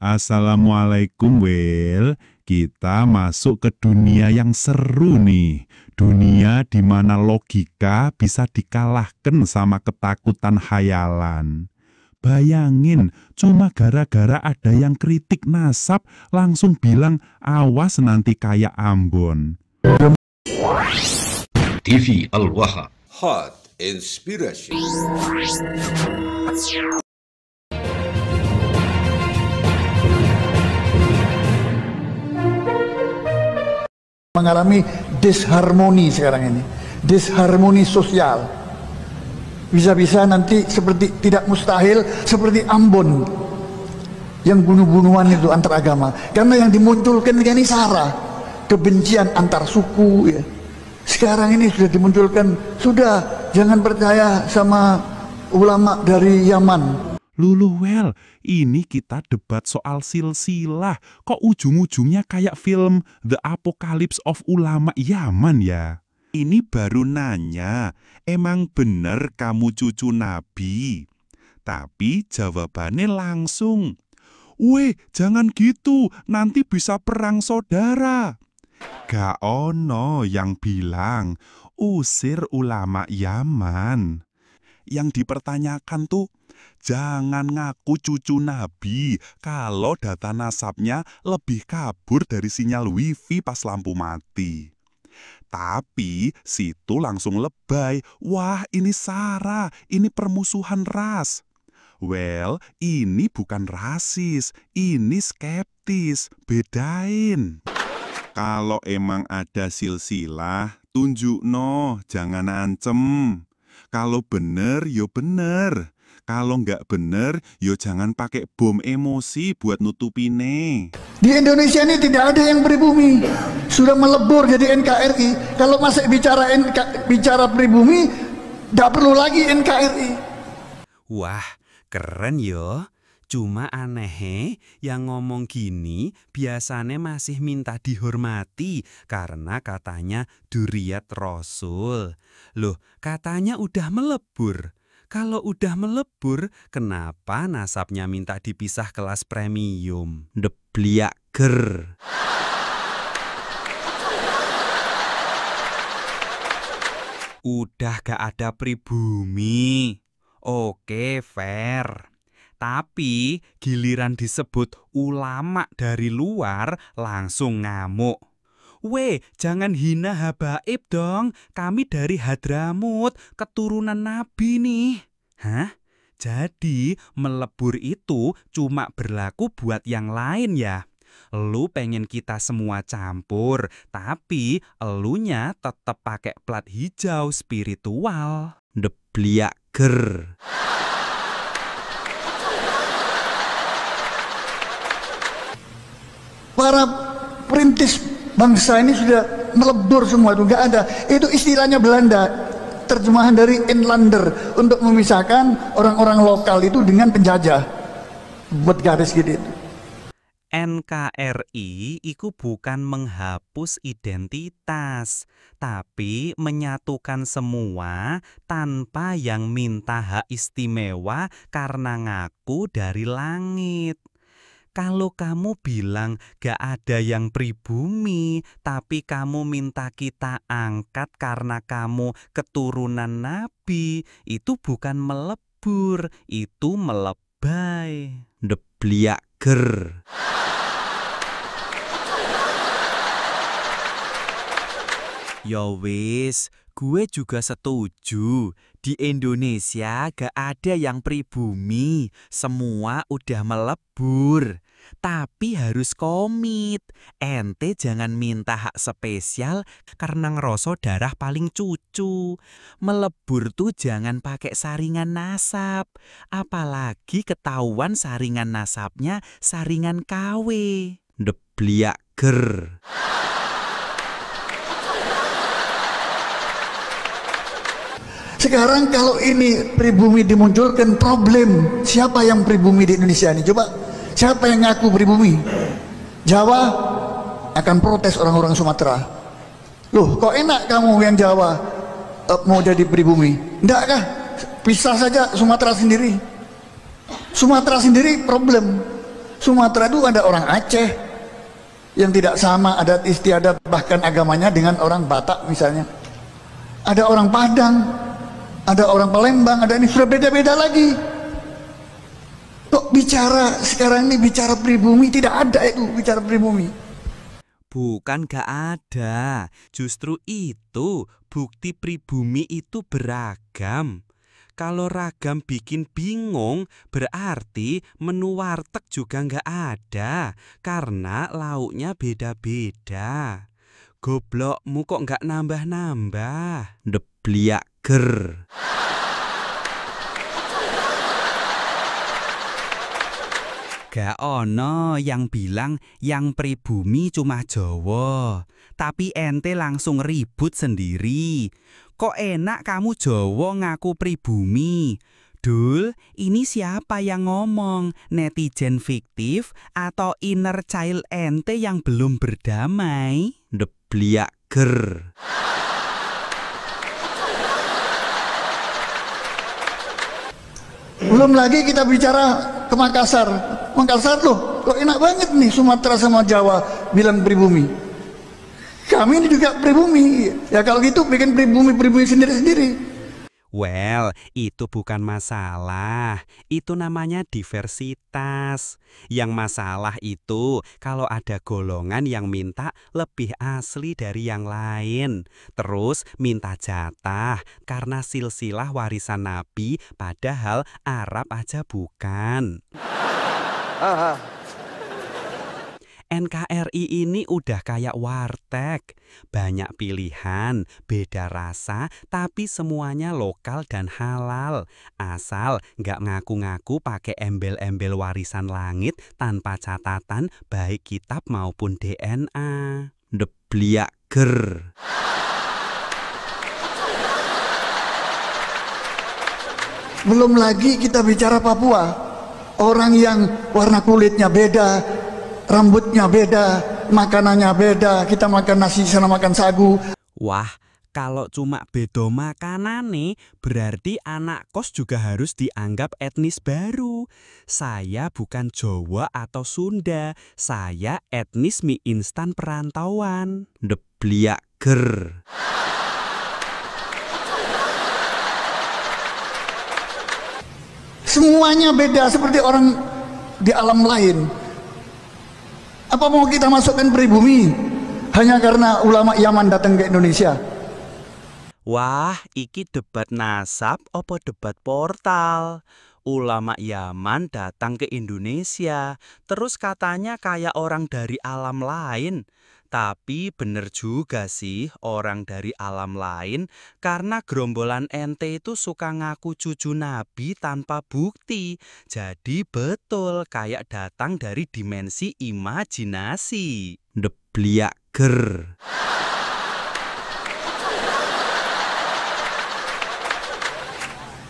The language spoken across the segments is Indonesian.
Assalamualaikum, Will. Kita masuk ke dunia yang seru nih. Dunia di mana logika bisa dikalahkan sama ketakutan khayalan. Bayangin, cuma gara-gara ada yang kritik nasab, langsung bilang, awas nanti kayak Ambon. TV Al-Waha. Hot Inspiration. Mengalami disharmoni sekarang ini, disharmoni sosial. Bisa-bisa nanti seperti tidak mustahil seperti Ambon yang bunuh-bunuhan itu antar agama, karena yang dimunculkan ini sara, kebencian antar suku ya. Sekarang ini sudah dimunculkan, sudah jangan percaya sama ulama dari Yaman. Well, ini kita debat soal silsilah. Kok ujung-ujungnya kayak film The Apocalypse of Ulama Yaman ya? Ini baru nanya, emang bener kamu cucu Nabi? Tapi jawabannya langsung, weh jangan gitu, nanti bisa perang saudara. Gak ono yang bilang, usir ulama Yaman. Yang dipertanyakan tuh, jangan ngaku cucu Nabi kalau data nasabnya lebih kabur dari sinyal wifi pas lampu mati. Tapi situ langsung lebay, wah ini sara, ini permusuhan ras. Well, ini bukan rasis, ini skeptis, bedain. Kalau emang ada silsilah, tunjukno, jangan ancem. Kalau bener, yo bener. Kalau nggak bener, yo jangan pakai bom emosi buat nutupine. Di Indonesia ini tidak ada yang pribumi, sudah melebur jadi NKRI. Kalau masih bicara pribumi, nggak perlu lagi NKRI. Wah, keren yo. Cuma aneh, yang ngomong gini biasanya masih minta dihormati karena katanya duriyat Rasul. Loh, katanya udah melebur. Kalau udah melebur, kenapa nasabnya minta dipisah kelas premium? Debliaker. Udah gak ada pribumi. Oke, fair. Tapi giliran disebut ulama dari luar langsung ngamuk. Weh, jangan hina habaib dong. Kami dari Hadramut, keturunan Nabi nih. Hah? Jadi melebur itu cuma berlaku buat yang lain ya? Lu pengen kita semua campur, tapi elunya tetap pakai plat hijau spiritual. Debliaker. Para perintis bangsa ini sudah melebur semua, itu nggak ada. Itu istilahnya Belanda, terjemahan dari inlander, untuk memisahkan orang-orang lokal itu dengan penjajah. Buat garis gitu. NKRI itu bukan menghapus identitas, tapi menyatukan semua tanpa yang minta hak istimewa karena ngaku dari langit. Kalau kamu bilang gak ada yang pribumi, tapi kamu minta kita angkat karena kamu keturunan Nabi, itu bukan melebur, itu melebay. Debliaker. Ya wis, gue juga setuju. Di Indonesia gak ada yang pribumi, semua udah melebur. Tapi harus komit. Ente jangan minta hak spesial karena ngeroso darah paling cucu. Melebur tuh jangan pakai saringan nasab. Apalagi ketahuan saringan nasabnya saringan KW. Debliaker. Sekarang kalau ini pribumi dimunculkan, problem siapa yang pribumi di Indonesia ini? Coba, siapa yang ngaku pribumi? Jawa akan protes orang-orang Sumatera. Loh, kok enak kamu yang Jawa mau jadi pribumi? Enggak kah? Pisah saja Sumatera sendiri. Sumatera sendiri problem. Sumatera itu ada orang Aceh yang tidak sama adat istiadat bahkan agamanya dengan orang Batak misalnya. Ada orang Padang, ada orang Palembang, ada ini sudah beda-beda lagi. Kok bicara sekarang ini bicara pribumi, tidak ada itu bicara pribumi. Bukan gak ada, justru itu bukti pribumi itu beragam. Kalau ragam bikin bingung, berarti menu warteg juga nggak ada, karena lauknya beda-beda. Goblokmu kok nggak nambah-nambah? Debliak ger. Gak ono yang bilang yang pribumi cuma Jawa, tapi ente langsung ribut sendiri. Kok enak kamu Jawa ngaku pribumi? Dul, ini siapa yang ngomong? Netizen fiktif atau inner child ente yang belum berdamai? Debliak ger. Belum lagi kita bicara ke Makassar. Makassar loh, kok enak banget nih Sumatera sama Jawa bilang pribumi. Kami ini juga pribumi. Ya kalau gitu bikin pribumi sendiri-sendiri. Well, itu bukan masalah. Itu namanya diversitas. Yang masalah itu kalau ada golongan yang minta lebih asli dari yang lain. Terus minta jatah karena silsilah warisan Nabi padahal Arab aja bukan. NKRI ini udah kayak warteg. Banyak pilihan, beda rasa, tapi semuanya lokal dan halal. Asal nggak ngaku-ngaku pakai embel-embel warisan langit tanpa catatan baik kitab maupun DNA. Debliak ger. Belum lagi kita bicara Papua. Orang yang warna kulitnya beda, rambutnya beda, makanannya beda. Kita makan nasi, sana makan sagu. Wah, kalau cuma beda makanan nih, berarti anak kos juga harus dianggap etnis baru. Saya bukan Jawa atau Sunda, saya etnis mie instan perantauan. Debliak ger. Semuanya beda seperti orang di alam lain. Apa mau kita masukkan pribumi hanya karena ulama Yaman datang ke Indonesia? Wah, iki debat nasab opo debat portal? Ulama Yaman datang ke Indonesia, terus katanya kayak orang dari alam lain. Tapi bener juga sih orang dari alam lain, karena gerombolan ente itu suka ngaku cucu Nabi tanpa bukti. Jadi betul kayak datang dari dimensi imajinasi. Debliak ger.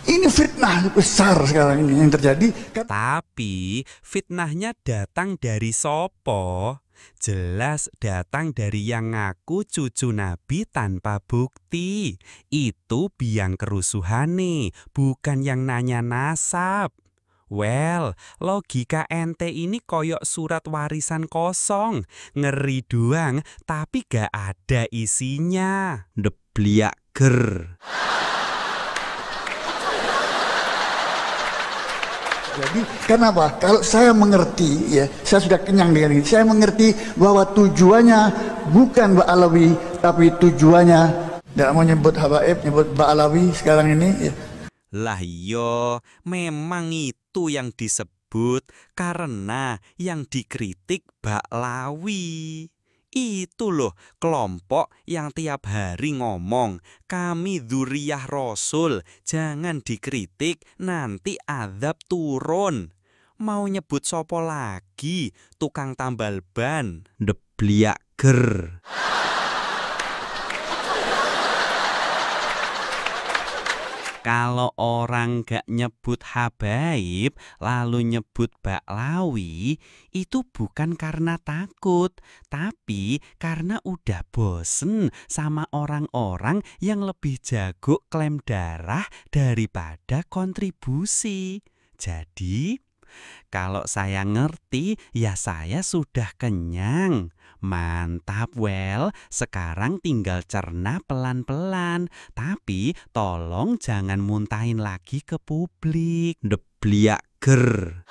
Ini fitnah besar sekarang ini yang terjadi. Tapi fitnahnya datang dari sopo? Jelas datang dari yang ngaku cucu Nabi tanpa bukti. Itu biang kerusuhan nih, bukan yang nanya nasab. Well, logika ente ini koyok surat warisan kosong. Ngeri doang, tapi gak ada isinya. Debliak ger. Jadi kenapa? Kalau saya mengerti, ya, saya sudah kenyang dengan ini. Saya mengerti bahwa tujuannya bukan Ba'alawi, tapi tujuannya tidak mau nyebut habaib, nyebut Ba'alawi sekarang ini. Ya. Lah yo, memang itu yang disebut karena yang dikritik Ba'lawi. Itu loh kelompok yang tiap hari ngomong, kami dzurriyyah Rasul, jangan dikritik, nanti azab turun. Mau nyebut sopo lagi, tukang tambal ban. Debliak ger. Kalau orang gak nyebut habaib, lalu nyebut Ba'lawi, itu bukan karena takut, tapi karena udah bosen sama orang-orang yang lebih jago klaim darah daripada kontribusi. Jadi, Kalau saya ngerti, ya saya sudah kenyang. Mantap, Well. Sekarang tinggal cerna pelan-pelan. Tapi tolong jangan muntahin lagi ke publik. Debliak ger.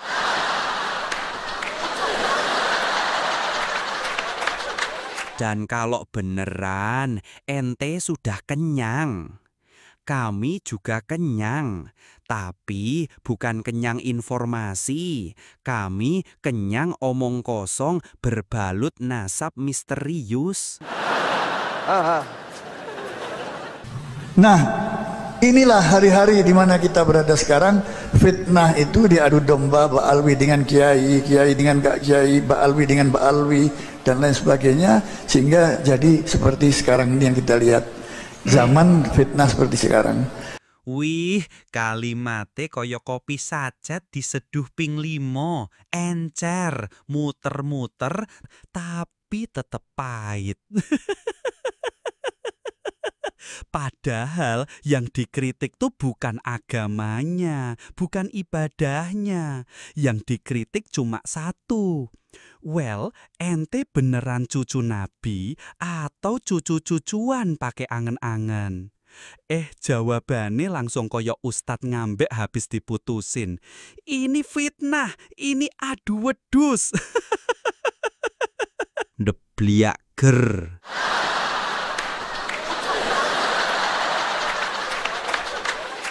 Dan kalau beneran ente sudah kenyang, kami juga kenyang, tapi bukan kenyang informasi. Kami kenyang omong kosong berbalut nasab misterius. Nah, inilah hari-hari di mana kita berada sekarang. Fitnah itu diadu domba, Mbak Alwi dengan Kiai, Kiai dengan Kak Kiai, Mbak Alwi dengan Mbak Alwi, dan lain sebagainya. Sehingga jadi seperti sekarang ini yang kita lihat. Zaman fitnah seperti sekarang. Wih, kalimate koyo kopi sajet diseduh ping 5, encer, muter-muter, tapi tetep pahit. Padahal yang dikritik tuh bukan agamanya, bukan ibadahnya. Yang dikritik cuma satu. Well, ente beneran cucu Nabi atau cucu-cucuan pakai angen-angen? Jawabannya langsung koyo ustadz ngambek habis diputusin. Ini fitnah, ini adu wedus. Debliak ger.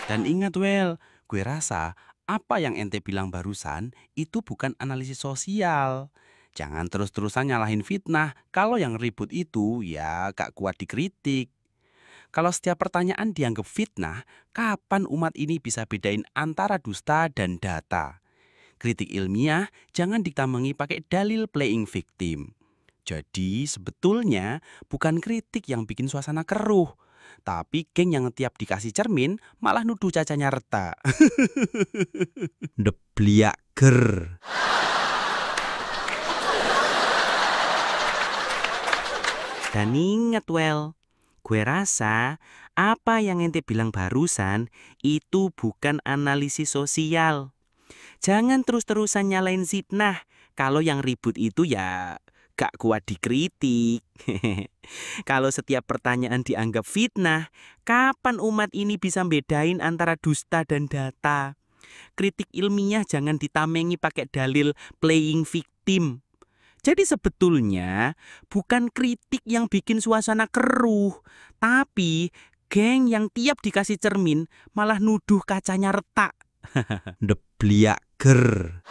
Dan ingat, Well, gue rasa apa yang ente bilang barusan itu bukan analisis sosial. Jangan terus-terusan nyalahin fitnah. Kalau yang ribut itu ya gak kuat dikritik. Kalau setiap pertanyaan dianggap fitnah, kapan umat ini bisa bedain antara dusta dan data? Kritik ilmiah jangan ditamengi pakai dalil playing victim. Jadi sebetulnya bukan kritik yang bikin suasana keruh, tapi geng yang tiap dikasih cermin malah nuduh cacanya reta. Debliak ger. Dan ingat, Well, gue rasa apa yang ente bilang barusan itu bukan analisis sosial. Jangan terus-terusan nyalain fitnah. Kalau yang ribut itu ya gak kuat dikritik. Kalau setiap pertanyaan dianggap fitnah, kapan umat ini bisa bedain antara dusta dan data? Kritik ilmiah jangan ditamengi pakai dalil playing victim. Jadi sebetulnya bukan kritik yang bikin suasana keruh, tapi geng yang tiap dikasih cermin malah nuduh kacanya retak. Debliak ger.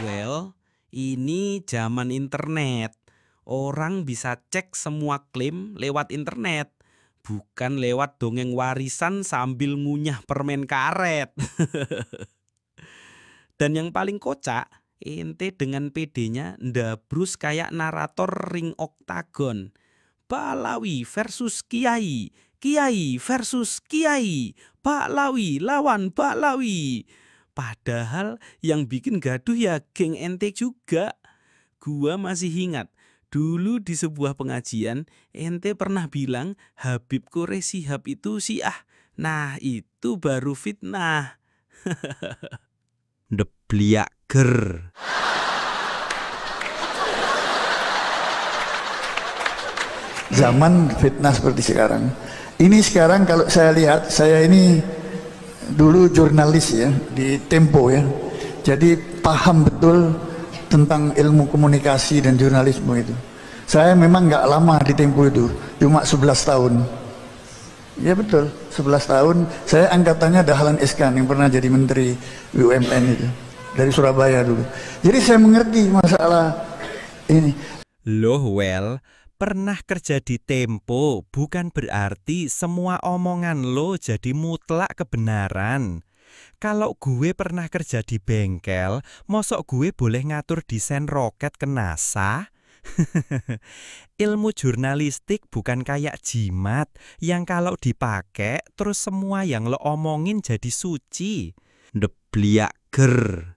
Well, ini zaman internet. Orang bisa cek semua klaim lewat internet, bukan lewat dongeng warisan sambil ngunyah permen karet. Dan yang paling kocak, ente dengan PD-nya ndabrus kayak narator ring oktagon. Balawi versus Kiai, Kiai versus Kiai, Balawi lawan Balawi. Padahal yang bikin gaduh ya geng ente juga. Gua masih ingat, dulu di sebuah pengajian ente pernah bilang Habib Quraisy Shihab itu Syiah. Nah, itu baru fitnah. Debliak ger. Zaman fitnah seperti sekarang. Ini sekarang kalau saya lihat, saya ini dulu jurnalis ya di Tempo ya. Jadi paham betul tentang ilmu komunikasi dan jurnalisme itu. Saya memang nggak lama di Tempo itu, cuma 11 tahun. Ya betul, 11 tahun. Saya angkatannya Dahlan Iskan yang pernah jadi menteri BUMN itu. Dari Surabaya dulu. Jadi saya mengerti masalah ini. Loh, Well, pernah kerja di Tempo bukan berarti semua omongan lo jadi mutlak kebenaran. Kalau gue pernah kerja di bengkel, mosok gue boleh ngatur desain roket ke NASA? Ilmu jurnalistik bukan kayak jimat yang kalau dipakai terus semua yang lo omongin jadi suci. Debliak ger.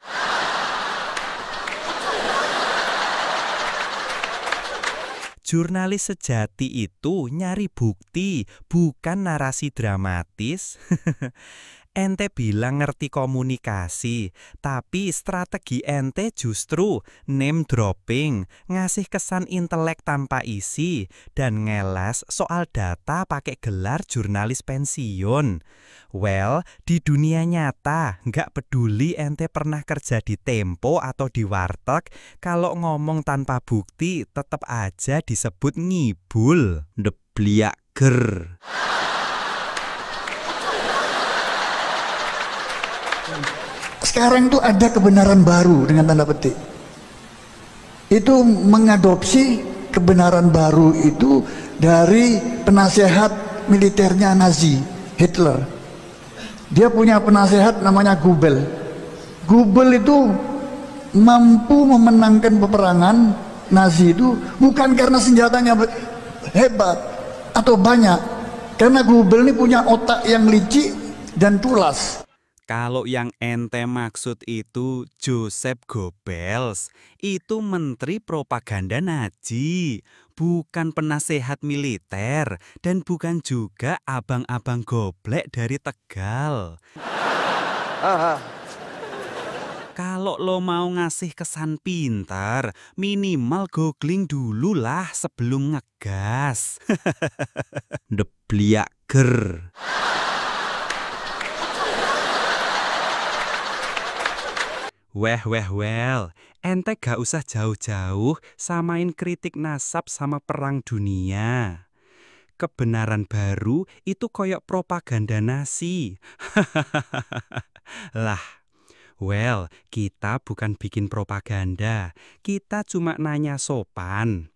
Jurnalis sejati itu nyari bukti, bukan narasi dramatis. Ente bilang ngerti komunikasi, tapi strategi ente justru name dropping, ngasih kesan intelek tanpa isi, dan ngeles soal data pakai gelar jurnalis pensiun. Well, di dunia nyata, nggak peduli ente pernah kerja di Tempo atau di Warteg, kalau ngomong tanpa bukti tetap aja disebut ngibul. Debliager. Sekarang itu ada kebenaran baru dengan tanda petik. Itu mengadopsi kebenaran baru itu dari penasehat militernya Nazi, Hitler. Dia punya penasehat namanya Goebbels. Goebbels itu mampu memenangkan peperangan Nazi itu bukan karena senjatanya hebat atau banyak, karena Goebbels ini punya otak yang licik dan tulas. Kalau yang ente maksud itu Joseph Goebbels, itu menteri propaganda Nazi, bukan penasehat militer, dan bukan juga abang-abang goblek dari Tegal. Kalau lo mau ngasih kesan pintar, minimal googling dulu lah sebelum ngegas. Debliager. Well, ente gak usah jauh-jauh samain kritik nasab sama perang dunia. Kebenaran baru itu koyok propaganda Nazi. Lah, well, kita bukan bikin propaganda, kita cuma nanya sopan.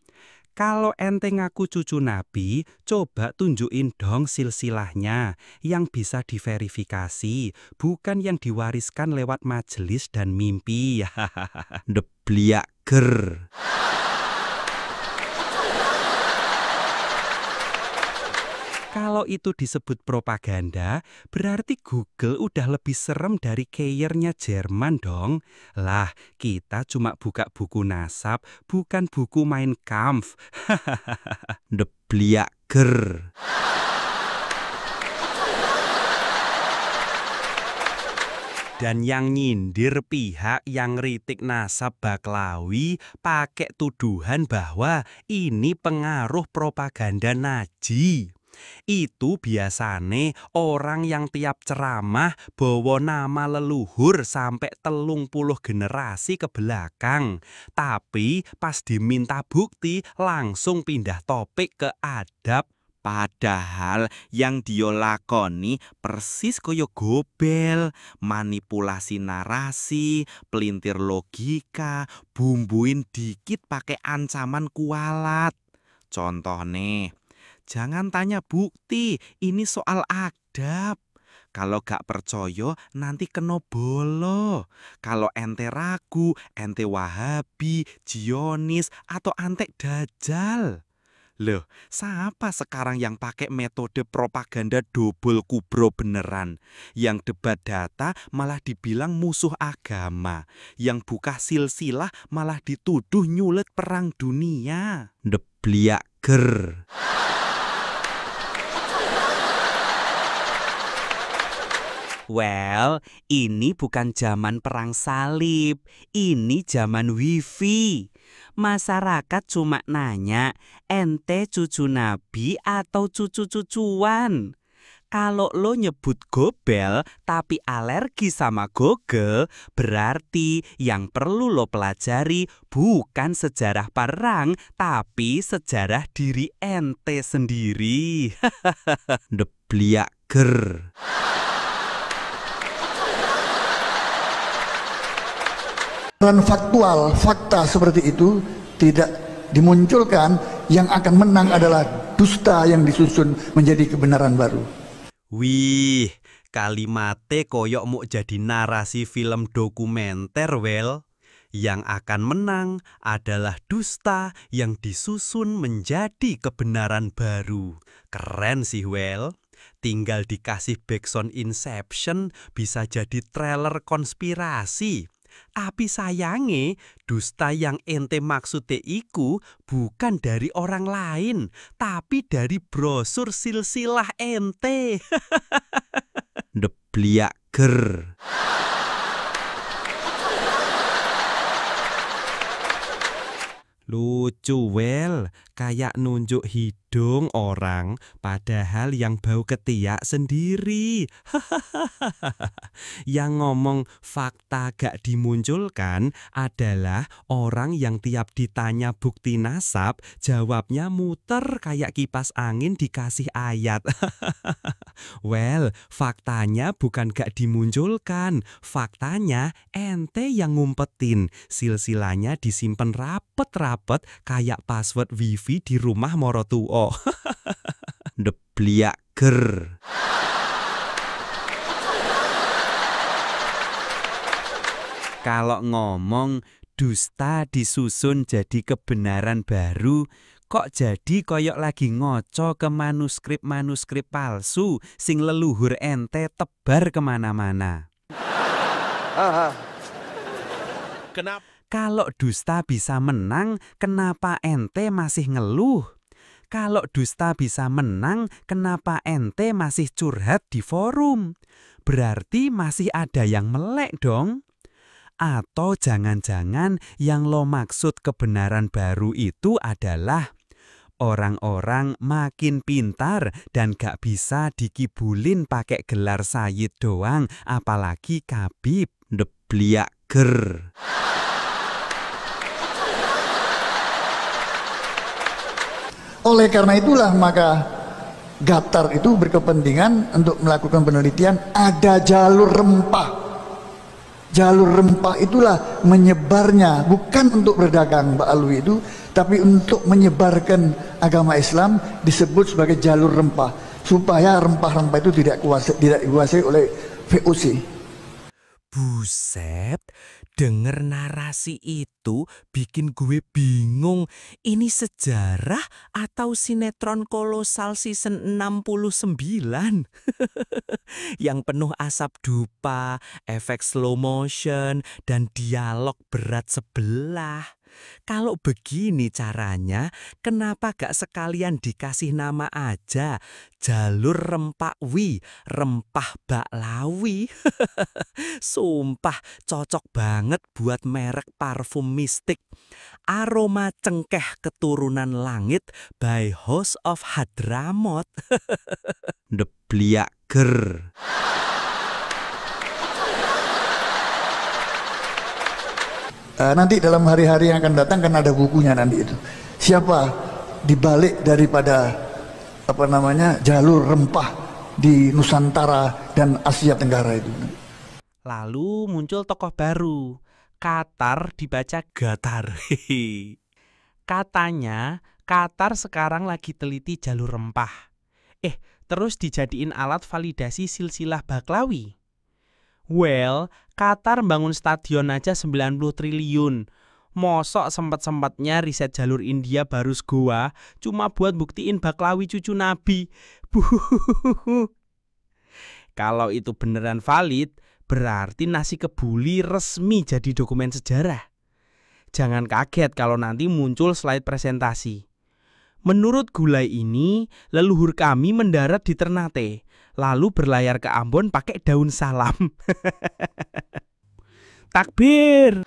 Kalau ente ngaku cucu Nabi, coba tunjukin dong silsilahnya yang bisa diverifikasi, bukan yang diwariskan lewat majelis dan mimpi. Debliager. Kalau itu disebut propaganda, berarti Google udah lebih serem dari Keyernya Jerman dong. Lah, kita cuma buka buku nasab, bukan buku Mein Kampf. Debliager. Dan yang nyindir pihak yang ngritik nasab Baklawi pakai tuduhan bahwa ini pengaruh propaganda Nazi. Itu biasane orang yang tiap ceramah bawa nama leluhur sampai 30 generasi ke belakang. Tapi pas diminta bukti langsung pindah topik ke adab. Padahal yang dia lakoni persis koyo Goebbels, manipulasi narasi, pelintir logika, bumbuin dikit pakai ancaman kualat. Contoh nih, jangan tanya bukti, ini soal adab. Kalau gak percaya, nanti kena bolo. Kalau ente ragu, ente Wahabi, Zionis, atau antek Dajjal. Loh, siapa sekarang yang pakai metode propaganda double kubro beneran? Yang debat data malah dibilang musuh agama. Yang buka silsilah malah dituduh nyulit perang dunia. Debliager. Well, ini bukan zaman perang salib, ini zaman wifi. Masyarakat cuma nanya, ente cucu Nabi atau cucu-cucuan? Kalau lo nyebut Goebbels tapi alergi sama Google, berarti yang perlu lo pelajari bukan sejarah perang, tapi sejarah diri ente sendiri. Debliager. Dan faktual, fakta seperti itu tidak dimunculkan, yang akan menang adalah dusta yang disusun menjadi kebenaran baru. Wih, kalimatnya koyok mau jadi narasi film dokumenter, well. Yang akan menang adalah dusta yang disusun menjadi kebenaran baru. Keren sih, well. Tinggal dikasih backsound Inception bisa jadi trailer konspirasi. Tapi sayange, dusta yang ente maksude iku bukan dari orang lain, tapi dari brosur silsilah ente. Ndebliak ger. Lucu wel, kayak nunjuk hidung orang, padahal yang bau ketiak sendiri. Yang ngomong fakta gak dimunculkan adalah orang yang tiap ditanya bukti nasab, jawabnya muter kayak kipas angin dikasih ayat. Well, faktanya bukan gak dimunculkan, faktanya ente yang ngumpetin. Silsilanya disimpen rapet-rapet kayak password wifi di rumah morotuo. Ndebliak ger. Kalau ngomong dusta disusun jadi kebenaran baru, kok jadi koyok lagi ngoco ke manuskrip-manuskrip palsu sing leluhur ente tebar kemana-mana. Kenapa? Kalau dusta bisa menang, kenapa ente masih ngeluh? Kalau dusta bisa menang, kenapa ente masih curhat di forum? Berarti masih ada yang melek dong. Atau jangan-jangan yang lo maksud kebenaran baru itu adalah orang-orang makin pintar dan gak bisa dikibulin pakai gelar Sayyid doang, apalagi Khabib. Ndebliak ger. Oleh karena itulah maka Gatar itu berkepentingan untuk melakukan penelitian ada jalur rempah. Jalur rempah itulah menyebarnya, bukan untuk berdagang Mbak Alwi itu, tapi untuk menyebarkan agama Islam disebut sebagai jalur rempah, supaya rempah-rempah itu tidak dikuasai oleh VOC. Buset, denger narasi itu bikin gue bingung. Ini sejarah atau sinetron kolosal season 69? Yang penuh asap dupa, efek slow motion, dan dialog berat sebelah. Kalau begini caranya, kenapa gak sekalian dikasih nama aja? Jalur Rempakwi, Rempah Baklawi. Sumpah cocok banget buat merek parfum mistik. Aroma cengkeh keturunan langit by House of Hadramot. Ndebliak ger. Nanti dalam hari-hari yang akan datang kan ada bukunya nanti itu. Siapa dibalik daripada jalur rempah di Nusantara dan Asia Tenggara itu. Lalu muncul tokoh baru, Qatar dibaca Gatar. Katanya Qatar sekarang lagi teliti jalur rempah. Terus dijadiin alat validasi silsilah Baklawi. Well, Qatar bangun stadion aja 90 triliun. Mosok sempet-sempetnya riset jalur India Barus Goa cuma buat buktiin Baklawi cucu Nabi. Kalau itu beneran valid, berarti nasi kebuli resmi jadi dokumen sejarah. Jangan kaget kalau nanti muncul slide presentasi. Menurut Gulai ini, leluhur kami mendarat di Ternate, lalu berlayar ke Ambon pakai daun salam. Takbir!